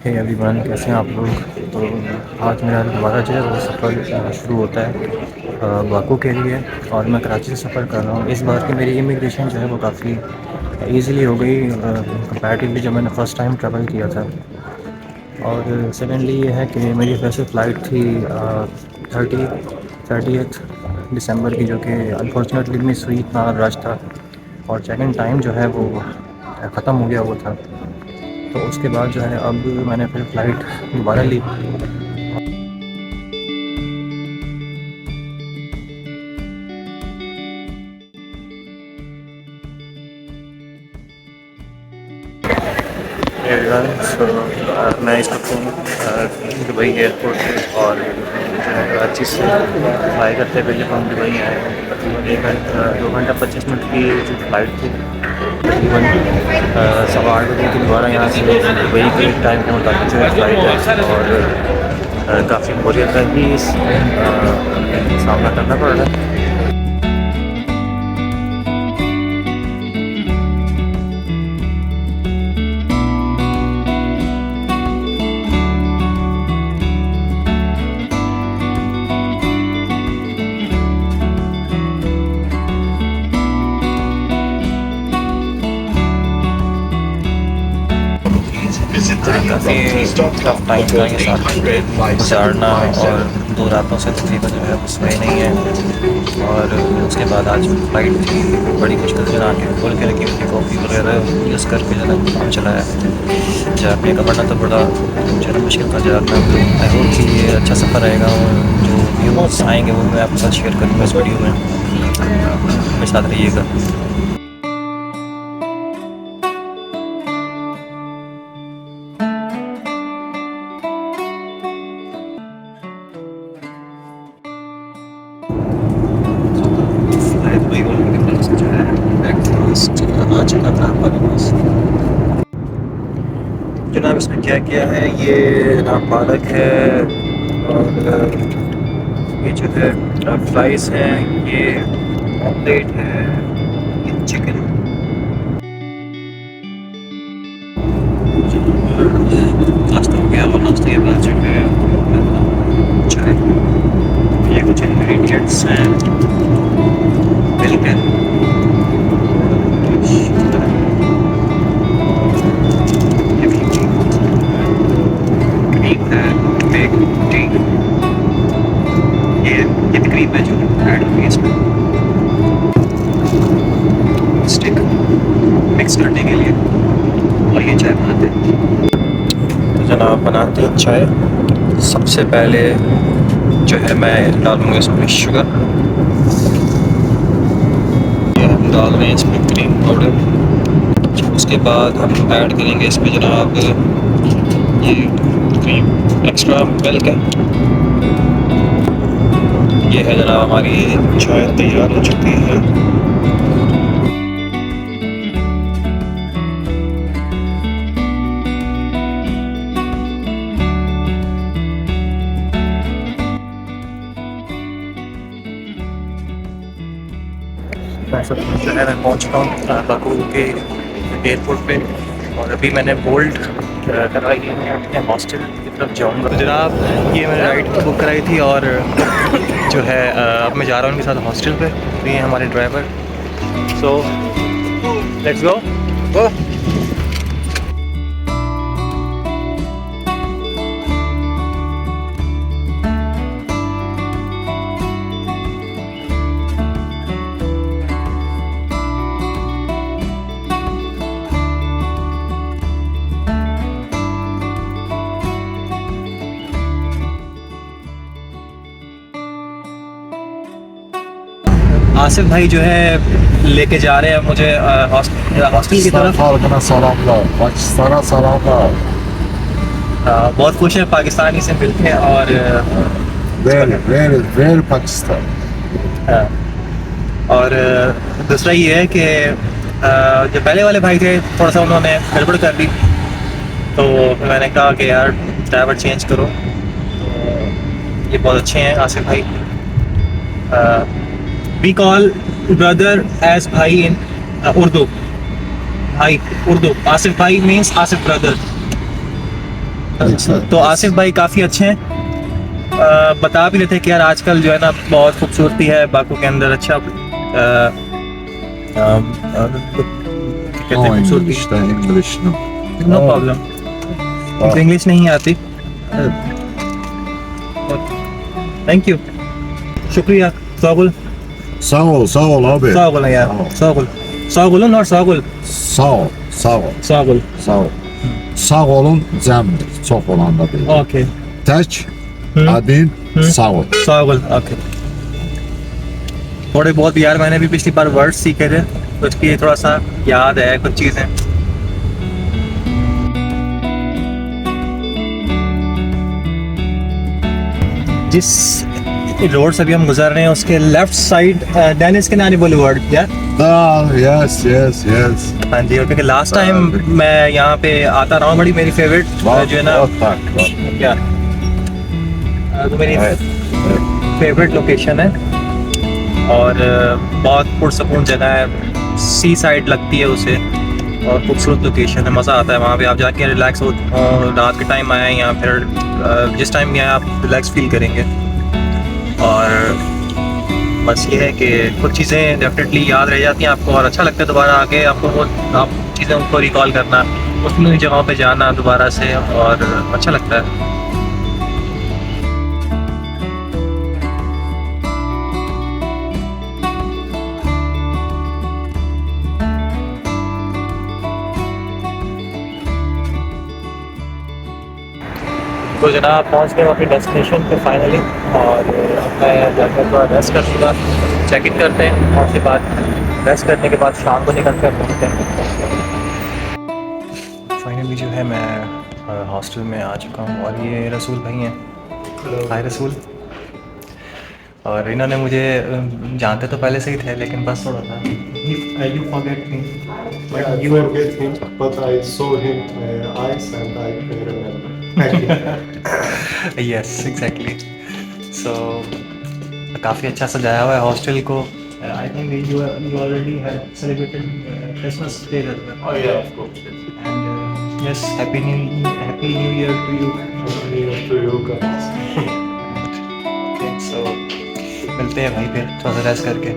Hey everyone, कैसे हैं आप लोग। तो आज मेरा दोबारा जो है वो सफ़र शुरू होता है बाकू के लिए। और मैं कराची से सफ़र कर रहा हूँ। इस बार की मेरी इमिग्रेशन जो है वो काफ़ी इजीली हो गई कंपैरेटिवली जब मैंने फ़र्स्ट टाइम ट्रैवल किया था। और सेकेंडली ये है कि मेरी वैसे फ़्लाइट थी 30 दिसंबर की, जो कि अनफॉर्चुनेटली मिस हुई, इतना रश था और चेक इन टाइम जो है वो ख़त्म हो गया हुआ था। तो उसके बाद जो है अब मैंने फिर फ़्लाइट दोबारा ली। एयरलाइंस मैं इस वक्त हूँ दुबई एयरपोर्ट पे। और जो है कराची से फ्लाई करते हुए जब हम दुबई आए हैं, तकरीबन 2 घंटा 25 मिनट की जो फ़्लाइट थी, तकरीबन 8:15 बजे की दोबारा यहाँ से दुबई के टाइम के मुताबिक जो है फ़्लाइट है। और काफ़ी बोरियत का भी सामना करना पड़ रहा है। काफ़ी टफ टाइम था ये साथ गुजारना, और 2 रातों से तकरीबन जो है उसमें नहीं है। और उसके बाद आज फ्लाइट थी, बड़ी मुश्किल से आके खोल के रखी हुई थी, कॉफ़ी वगैरह यूज़ करके जो है काम चलाया। जर्नी का बढ़ना तो बड़ा जो है मुश्किल का जर्ना। आई होप कि ये अच्छा सफ़र रहेगा, और जो व्यूज़ आएंगे वो मैं आपके साथ शेयर करूँगा इस वीडियो में। मेरे साथ रहिएगा। जनाब इसमें क्या क्या है, ये जनाब पालक है, और ये जो है फ्राइज़ हैं, ये ऑमलेट है, ये चिकन। नाश्ता हो गया, और नाश्ते के बाद जो है चाय। ये कुछ इंग्रेडिएंट्स हैं, मिल्क है, ये भी क्रीम है जो ऐड होगी इसमें स्टिक मिक्स करने के लिए। और ये चाय बनाते हैं। तो जनाब बनाते हैं चाय। सबसे पहले जो है मैं डालूँगा इसमें शुगर, ये हम डाल रहे हैं इसमें क्रीम पाउडर। उसके बाद हम ऐड करेंगे इसमें जनाब ये क्रीम एक्स्ट्रा मिल्क है। ये है जनाब हमारी चाय तैयार हो चुकी है। मैं सब जो है मैं पहुँच रहा हूँ बाकू के एयरपोर्ट पे, और अभी मैंने बोल्ड करवाई है, मैं अपने हॉस्टल की तरफ जाऊँगा। तो जनाब ये मैंने राइड बुक कराई थी, और जो है अब मैं जा रहा हूँ उनके साथ हॉस्टल पे। तो ये हमारे driver, so let's go. Asif भाई जो है लेके जा रहे हैं मुझे हॉस्टल की तरफ। बहुत खुश है पाकिस्तानी से मिलके। और पाकिस्तान। और दूसरा ये है कि जो पहले वाले भाई थे थोड़ा सा उन्होंने गड़बड़ कर दी, तो मैंने कहा कि यार ड्राइवर चेंज करो। तो ये बहुत अच्छे हैं आसिफ भाई। We call brother as bhai in Urdu. Bhai, Urdu. Asif bhai means Asif brother. तो आसिफ भाई काफ़ी अच्छे हैं। बता भी रहे थे कि यार आजकल जो है ना बहुत खूबसूरती है बाकू के अंदर। अच्छा कहते हैं खूबसूरती। English no no problem, English नहीं आती। थैंक यू, शुक्रिया। सौगुल sağ ol abi. सौगुल यार, सौगुल सौगुल और सौगुल Sağ ol. सौगुल। Sağ ol. Sağ olun cəmdir. Çox olanda deyil. Okay Tək adın sağ ol. सौगुल, ओके। थोड़े बहुत यार मैंने भी पिछली बार वर्ड सीखे थे, कुछ की थोड़ा सा याद है कुछ चीज़ें। जिस रोड से अभी हम गुजर रहे हैं उसके लेफ्ट साइड डेनिस के नानी बोलीवर्ड या Yes. हाँ जी। और क्योंकि लास्ट टाइम मैं यहाँ पे आता रहा हूँ, बड़ी मेरी फेवरेट जो है ना क्या तो मेरी फेवरेट लोकेशन है और बहुत पुरसकून जगह है, सी साइड लगती है उसे और खूबसूरत लोकेशन है, मज़ा आता है वहाँ पे। आप जाके रिलैक्स हो, रात के टाइम आए यहाँ फिर जिस टाइम भी आए आप रिलैक्स फील करेंगे। और बस ये है कि कुछ चीज़ें डेफिनेटली याद रह जाती हैं आपको और अच्छा लगता है दोबारा आके आपको वो आप चीज़ों को रिकॉल करना, उस नई जगहों पे जाना दोबारा से, और अच्छा लगता है। तो जनाब पहुंच गए अपनी डेस्टिनेशन पे फाइनली, और अब मैं जाकर थोड़ा रेस्ट करूँगा। चेक इन करते हैं और उसके बाद रेस्ट करने के बाद शाम को निकल कर पहुँचते हैं। फाइनली जो है मैं हॉस्टल में आ चुका हूँ और ये रसूल भाई हैं। हाय रसूल। और इन्होंने मुझे जानते तो पहले से ही थे लेकिन बस थोड़ा सा you forget me. I forget him, but I saw him eyes and I remember. Thank you. Yes exactly. So काफ़ी अच्छा सजाया हुआ है हॉस्टल को। I think you already have celebrated Christmas Day as well. Oh yeah, of course. Yes. And yes happy New Year to you. To you guys. Okay so मिलते हैं भाई फिर थोड़ा सा रेस्ट करके।